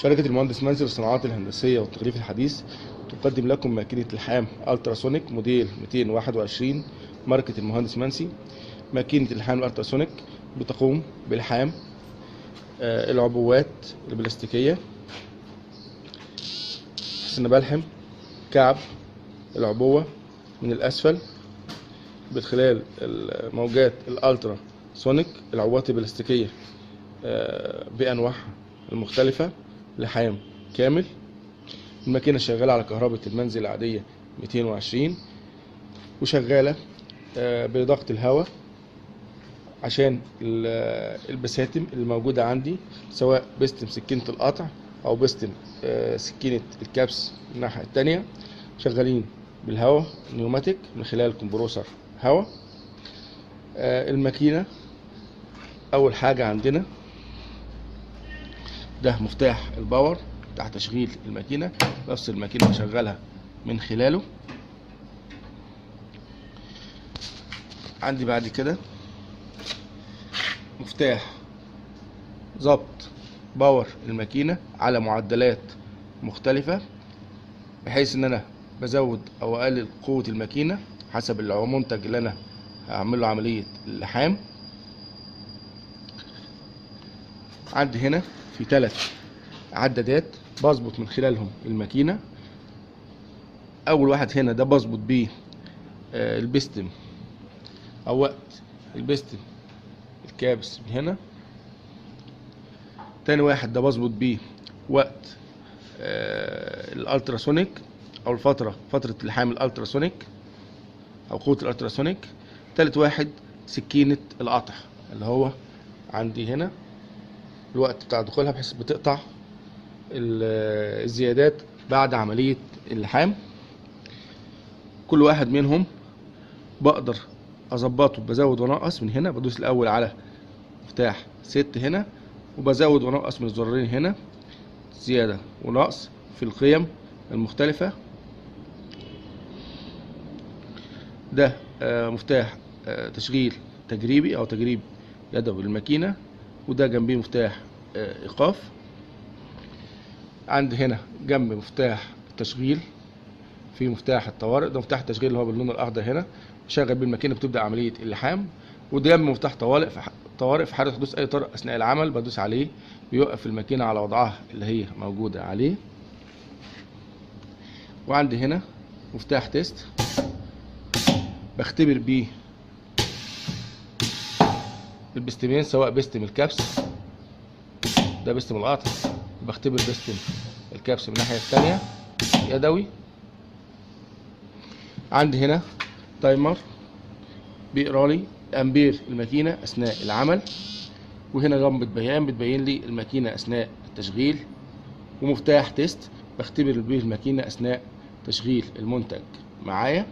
شركة المهندس منسي للصناعات الهندسية والتغليف الحديث تقدم لكم ماكينة لحام التراسونيك موديل 221 ماركة المهندس منسي. ماكينة اللحام الالتراسونيك بتقوم بلحام العبوات البلاستيكية. بحيث بلحم كعب العبوة من الأسفل من خلال موجات الالترا سونيك، العبوات البلاستيكية بأنواعها المختلفة، لحام كامل. الماكينة شغالة على كهرباء المنزل العادية 220، وشغالة بضغط الهواء عشان البساتم اللي موجودة عندي، سواء بستم سكينة القطع أو بستم سكينة الكبس الناحية التانية، شغالين بالهواء نيوماتيك من خلال كمبروسر هواء. الماكينة أول حاجة عندنا ده مفتاح الباور بتاع تشغيل الماكينة، نفس الماكينة بشغلها من خلاله. عندي بعد كده مفتاح ضبط باور الماكينة على معدلات مختلفة، بحيث ان انا بزود او اقلل قوة الماكينة حسب المنتج اللي انا هعمل له عملية اللحام. عندي هنا في 3 عدادات بظبط من خلالهم الماكينة. اول واحد هنا ده بظبط بيه البستم او وقت البستم الكابس من هنا. تاني واحد ده بظبط بيه وقت الالتراسونيك او فترة اللحام الالتراسونيك او قوة الالتراسونيك. تالت واحد سكينة القطع اللي هو عندي هنا الوقت بتاع دخولها، بحيث بتقطع الزيادات بعد عملية اللحام. كل واحد منهم بقدر اظبطه، بزود وانقص من هنا. بدوس الاول على مفتاح ست هنا، وبزود وانقص من الزرارين هنا، زيادة ونقص في القيم المختلفة. ده مفتاح تشغيل تجريبي او تجريب يدوي للماكينة، وده جنبيه مفتاح ايقاف. عندي هنا جنب مفتاح التشغيل في مفتاح الطوارئ، ده مفتاح التشغيل اللي هو باللون الاخضر هنا، بشغل بيه الماكينة بتبدأ عملية اللحام. وده جنب مفتاح طوارئ في حالة حدوث اي طارئ اثناء العمل، بدوس عليه بيوقف الماكينة على وضعها اللي هي موجودة عليه. وعندي هنا مفتاح تيست بختبر بيه البستمين، سواء بستم الكبس ده بستم القطع، بختبر بستم الكبس من الناحية التانية يدوي. عندي هنا تايمر بيقرا لي امبير الماكينة اثناء العمل، وهنا لمبة بيان بتبين لي الماكينة اثناء التشغيل، ومفتاح تيست بختبر بيه الماكينة اثناء تشغيل المنتج معايا.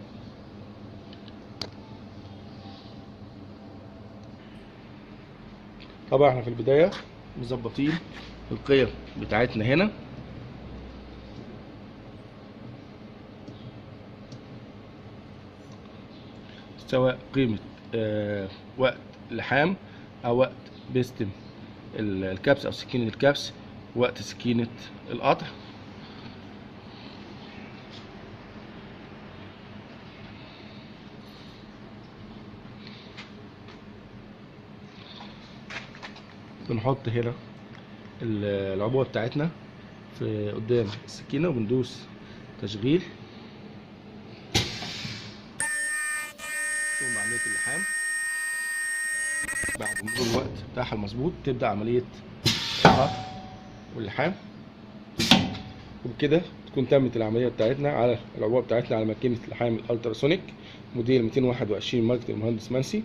طبعا احنا في البداية مظبطين القيم بتاعتنا هنا. سواء قيمة وقت اللحام او وقت بستم الكبس او سكينة الكبس، وقت سكينة القطع. بنحط هنا العبوة بتاعتنا في قدام السكينة وبندوس تشغيل، ثم عملية اللحام. بعد مرور الوقت بتاعها المظبوط تبدأ عملية القطع واللحام، وبكده تكون تمت العملية بتاعتنا على العبوة بتاعتنا على ماكينة اللحام الالتراسونيك موديل 221 ماركة المهندس منسي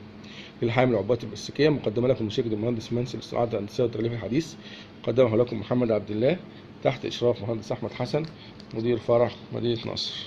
للحام العبوات البلاستيكية، مقدمة لكم من شركة المهندس منسي للصناعات الهندسية والتغليف الحديث. قدمها لكم محمد عبد الله تحت إشراف مهندس أحمد حسن مدير فرع مدينة نصر.